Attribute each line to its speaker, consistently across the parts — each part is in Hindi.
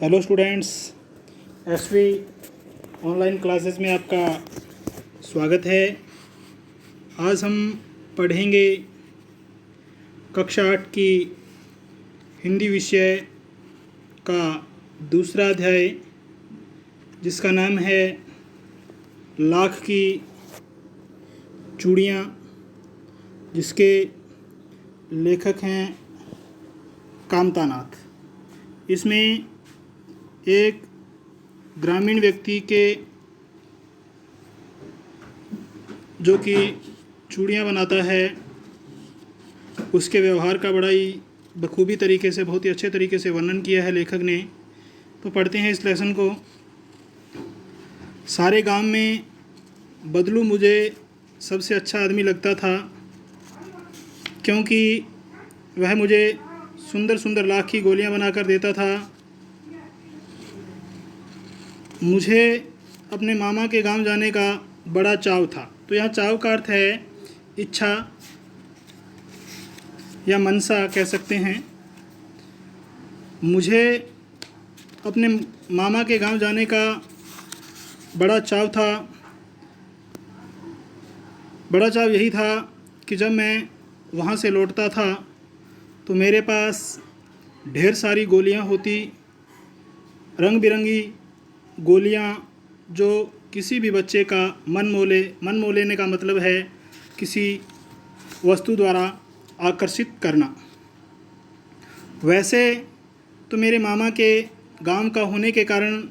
Speaker 1: Hello students, SV online classes में आपका स्वागत है। आज हम पढ़ेंगे कक्षा 8 की हिंदी विषय का दूसरा अध्याय, जिसका नाम है लाख की चूड़ियाँ, जिसके लेखक हैं कामतानाथ। इसमें एक ग्रामीण व्यक्ति के जो कि चूड़ियाँ बनाता है, उसके व्यवहार का बड़ा ही बखूबी तरीके से, बहुत ही अच्छे तरीके से वर्णन किया है लेखक ने। तो पढ़ते हैं इस लेसन को। सारे गांव में बदलू मुझे सबसे अच्छा आदमी लगता था, क्योंकि वह मुझे सुंदर सुंदर लाख की गोलियां बनाकर देता था। मुझे अपने मामा के गांव जाने का बड़ा चाव था। तो यहाँ चाव का अर्थ है इच्छा या मनसा कह सकते हैं। मुझे अपने मामा के गांव जाने का बड़ा चाव था। बड़ा चाव यही था कि जब मैं वहाँ से लौटता था तो मेरे पास ढेर सारी गोलियाँ होती, रंग बिरंगी गोलियाँ, जो किसी भी बच्चे का मन मोह लेने का मतलब है किसी वस्तु द्वारा आकर्षित करना। वैसे तो मेरे मामा के गांव का होने के कारण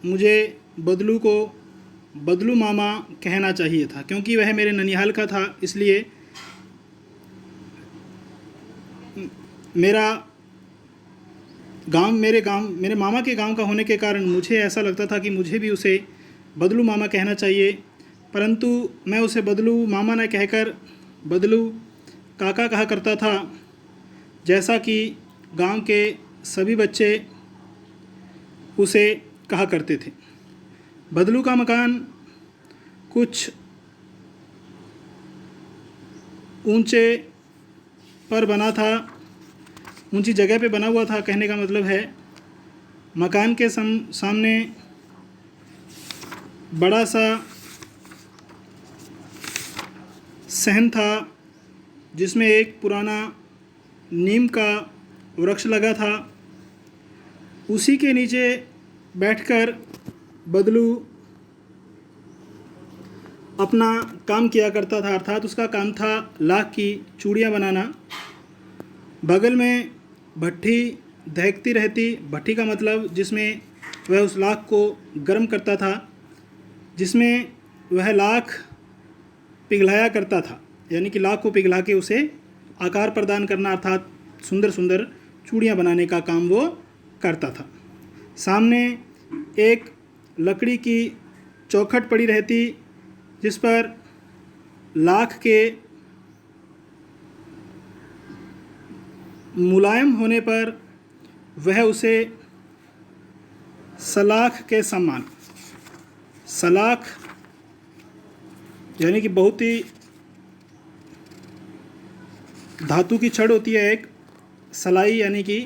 Speaker 1: मुझे बदलू को बदलू मामा कहना चाहिए था, क्योंकि वह मेरे ननिहाल का था। इसलिए मेरे मामा के गांव का होने के कारण मुझे ऐसा लगता था कि मुझे भी उसे बदलू मामा कहना चाहिए। परंतु मैं उसे बदलू मामा न कहकर बदलू काका कहा करता था, जैसा कि गांव के सभी बच्चे उसे कहा करते थे। बदलू का मकान कुछ ऊंचे पर बना था, ऊंची जगह पे बना हुआ था। कहने का मतलब है मकान के सामने बड़ा सा सहन था, जिसमें एक पुराना नीम का वृक्ष लगा था। उसी के नीचे बैठकर बदलू अपना काम किया करता था, अर्थात उसका काम था लाख की चूड़ियाँ बनाना। बगल में भट्ठी दहकती रहती। भट्ठी का मतलब जिसमें वह उस लाख को गर्म करता था, जिसमें वह लाख पिघलाया करता था, यानी कि लाख को पिघला के उसे आकार प्रदान करना, अर्थात सुंदर सुंदर चूड़ियाँ बनाने का काम वो करता था। सामने एक लकड़ी की चौखट पड़ी रहती, जिस पर लाख के मुलायम होने पर वह उसे सलाख के समान, सलाख यानी कि बहुत ही धातु की छड़ होती है एक, सलाई यानी कि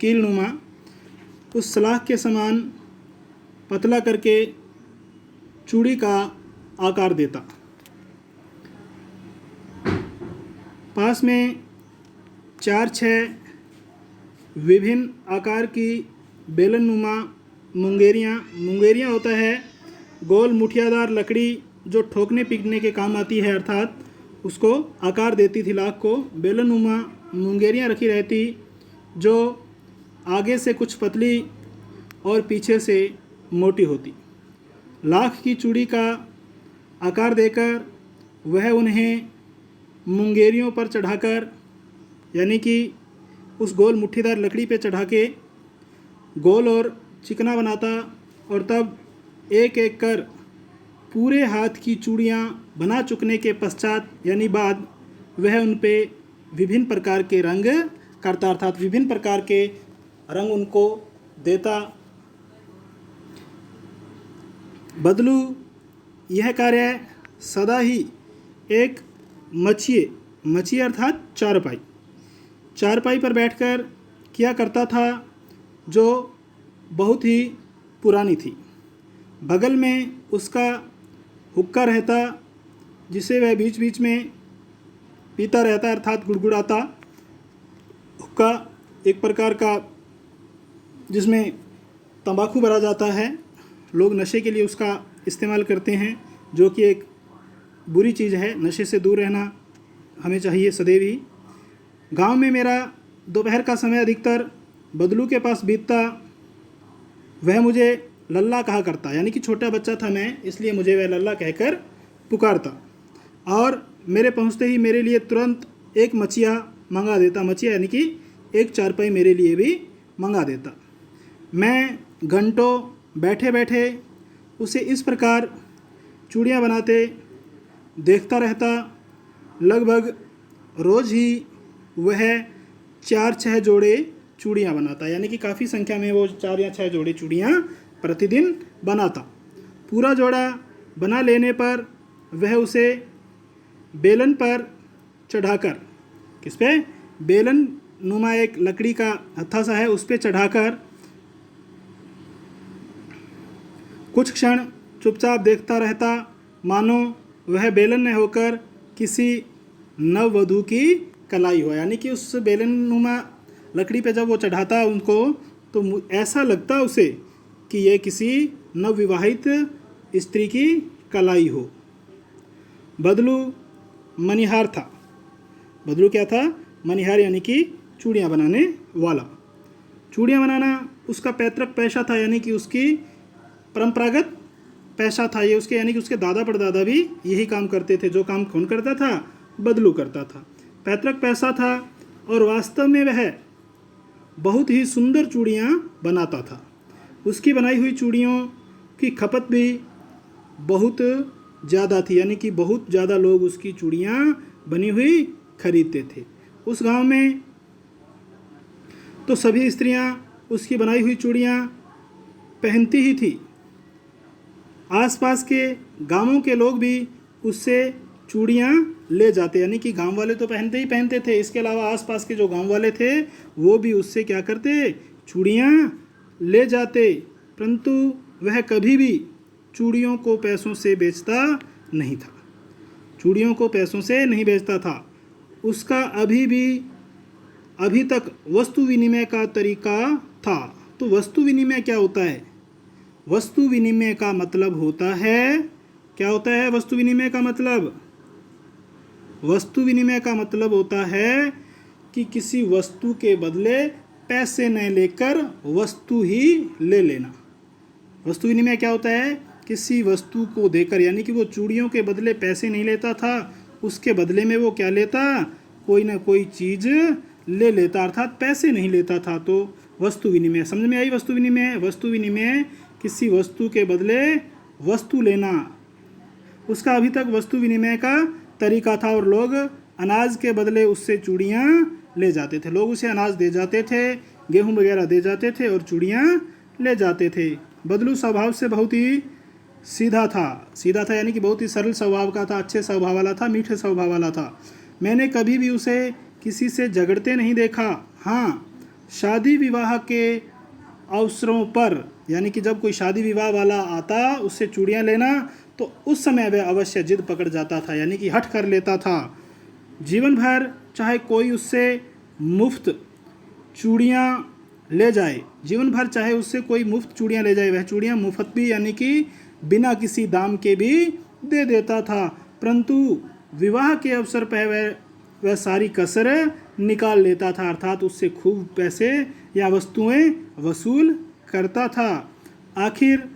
Speaker 1: कीलनुमा, उस सलाख के समान पतला करके चूड़ी का आकार देता। पास में 4-6 विभिन्न आकार की बेलननुमा मुंगेरियाँ होता है गोल मुठियादार लकड़ी, जो ठोकने पीटने के काम आती है, अर्थात उसको आकार देती थी लाख को। बेलननुमा मुंगेरियाँ रखी रहती, जो आगे से कुछ पतली और पीछे से मोटी होती। लाख की चूड़ी का आकार देकर वह उन्हें मुंगेरियों पर चढ़ाकर, यानी कि उस गोल मुट्ठीदार लकड़ी पे चढ़ा के गोल और चिकना बनाता, और तब एक एक कर पूरे हाथ की चूड़ियाँ बना चुकने के पश्चात, यानी बाद, वह उन पे विभिन्न प्रकार के रंग करता, अर्थात विभिन्न प्रकार के रंग उनको देता। बदलू यह कार्य सदा ही एक मचिए अर्थात चारपाई पर बैठकर किया करता था, जो बहुत ही पुरानी थी। बगल में उसका हुक्का रहता जिसे वह बीच बीच में पीता रहता, अर्थात गुड़गुड़ाता। हुक्का एक प्रकार का जिसमें तंबाकू भरा जाता है, लोग नशे के लिए उसका इस्तेमाल करते हैं, जो कि एक बुरी चीज़ है। नशे से दूर रहना हमें चाहिए सदैव ही। गांव में मेरा दोपहर का समय अधिकतर बदलू के पास बीतता। वह मुझे लल्ला कहा करता, यानी कि छोटा बच्चा था मैं, इसलिए मुझे वह लल्ला कहकर पुकारता। और मेरे पहुंचते ही मेरे लिए तुरंत एक मचिया मंगा देता। मचिया यानी कि एक चारपाई मेरे लिए भी मंगा देता। मैं घंटों बैठे बैठे उसे इस प्रकार चूड़ियाँ बनाते देखता रहता। लगभग रोज़ ही वह 4-6 जोड़े चूड़ियाँ बनाता, यानी कि काफ़ी संख्या में वो 4 या 6 जोड़े चूड़ियाँ प्रतिदिन बनाता। पूरा जोड़ा बना लेने पर वह उसे बेलन पर चढ़ाकर, किस पे, बेलन नुमा एक लकड़ी का हत्था सा है, उस पे चढ़ाकर कुछ क्षण चुपचाप देखता रहता, मानो वह बेलन न होकर किसी नववधू की कलाई हो। यानी कि उस बेलन नुमा लकड़ी पे जब वो चढ़ाता उनको, तो ऐसा लगता उसे कि ये किसी नवविवाहित स्त्री की कलाई हो। बदलू मनिहार था। बदलू क्या था? मनिहार, यानी कि चूड़ियाँ बनाने वाला। चूड़ियाँ बनाना उसका पैतृक पेशा था, यानी कि उसकी परंपरागत पेशा था ये उसके, यानी कि उसके दादा परदादा भी यही काम करते थे। जो काम कौन करता था? बदलू करता था। पैतृक पेशा था और वास्तव में वह बहुत ही सुंदर चूड़ियाँ बनाता था। उसकी बनाई हुई चूड़ियों की खपत भी बहुत ज़्यादा थी, यानी कि बहुत ज़्यादा लोग उसकी चूड़ियाँ बनी हुई खरीदते थे। उस गांव में तो सभी स्त्रियां उसकी बनाई हुई चूड़ियाँ पहनती ही थी। आसपास के गांवों के लोग भी उससे चूड़ियाँ ले जाते, यानी कि गांव वाले तो पहनते ही पहनते थे, इसके अलावा आसपास के जो गांव वाले थे वो भी उससे क्या करते? चूड़ियाँ ले जाते। परंतु वह कभी भी चूड़ियों को पैसों से बेचता नहीं था। चूड़ियों को पैसों से नहीं बेचता था। उसका अभी तक वस्तु विनिमय का तरीका था। तो वस्तु विनिमय क्या होता है? वस्तु विनिमय का मतलब होता है, क्या होता है वस्तु विनिमय का मतलब? वस्तु विनिमय का मतलब होता है कि किसी वस्तु के बदले पैसे न लेकर वस्तु ही ले लेना। वस्तु विनिमय क्या होता है? किसी वस्तु को देकर, यानी कि वो चूड़ियों के बदले पैसे नहीं लेता था, उसके बदले में वो क्या लेता? कोई ना कोई चीज़ ले लेता, अर्थात पैसे नहीं लेता था। तो वस्तु विनिमय समझ में आई? वस्तु विनिमय, वस्तु विनिमय किसी वस्तु के बदले वस्तु लेना, उसका अभी तक वस्तु विनिमय का तरीका था। और लोग अनाज के बदले उससे चूड़ियाँ ले जाते थे। लोग उसे अनाज दे जाते थे, गेहूँ वगैरह दे जाते थे और चूड़ियाँ ले जाते थे। बदलू स्वभाव से बहुत ही सीधा था, यानी कि बहुत ही सरल स्वभाव का था, अच्छे स्वभाव वाला था, मीठे स्वभाव वाला था। मैंने कभी भी उसे किसी से झगड़ते नहीं देखा। हाँ, शादी विवाह के अवसरों पर, यानी कि जब कोई शादी विवाह वाला आता उससे चूड़ियाँ लेना, तो उस समय वह अवश्य जिद पकड़ जाता था, यानी कि हट कर लेता था। जीवन भर चाहे कोई उससे मुफ्त चूड़ियाँ ले जाए, जीवन भर चाहे उससे कोई मुफ्त चूड़ियाँ ले जाए, वह चूड़ियाँ मुफ्त भी, यानी कि बिना किसी दाम के भी दे देता था। परंतु विवाह के अवसर पर वह सारी कसर निकाल लेता था, अर्थात उससे खूब पैसे या वस्तुएं वसूल करता था। आखिर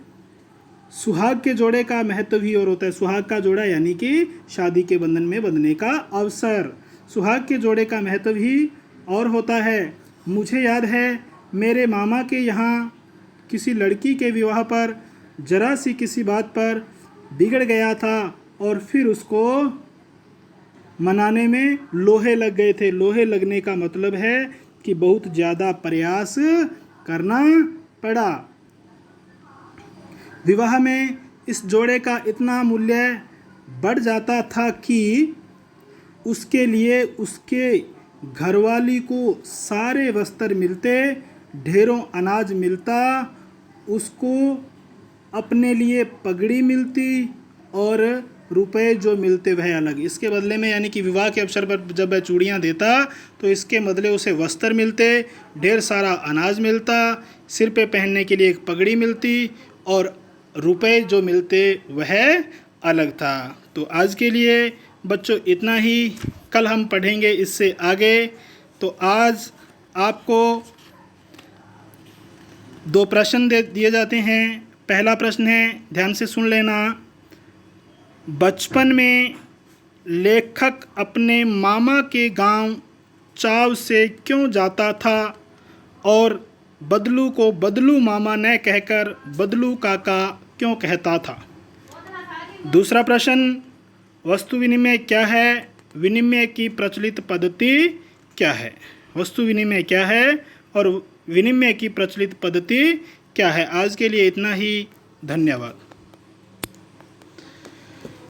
Speaker 1: सुहाग के जोड़े का महत्व भी और होता है। सुहाग का जोड़ा यानी कि शादी के बंधन में बंधने का अवसर। सुहाग के जोड़े का महत्व ही और होता है। मुझे याद है मेरे मामा के यहाँ किसी लड़की के विवाह पर जरा सी किसी बात पर बिगड़ गया था और फिर उसको मनाने में लोहे लग गए थे। लोहे लगने का मतलब है कि बहुत ज़्यादा प्रयास करना पड़ा। विवाह में इस जोड़े का इतना मूल्य बढ़ जाता था कि उसके लिए उसके घरवाली को सारे वस्त्र मिलते, ढेरों अनाज मिलता उसको अपने लिए पगड़ी मिलती और रुपए जो मिलते वह अलग। इसके बदले में यानी कि विवाह के अवसर पर जब वह चूड़ियाँ देता तो इसके बदले उसे वस्त्र मिलते, ढेर सारा अनाज मिलता, सिर पे पहनने के लिए एक पगड़ी मिलती और रुपए जो मिलते वह अलग था। तो आज के लिए बच्चों इतना ही, कल हम पढ़ेंगे इससे आगे। तो आज आपको 2 प्रश्न दिए जाते हैं। पहला प्रश्न है, ध्यान से सुन लेना। बचपन में लेखक अपने मामा के गांव चाव से क्यों जाता था और बदलू को बदलू मामा न कहकर बदलू काका क्यों कहता था। दूसरा प्रश्न, वस्तु विनिमय क्या है, विनिमय की प्रचलित पद्धति क्या है। वस्तु विनिमय क्या है और विनिमय की प्रचलित पद्धति क्या है। आज के लिए इतना ही, धन्यवाद।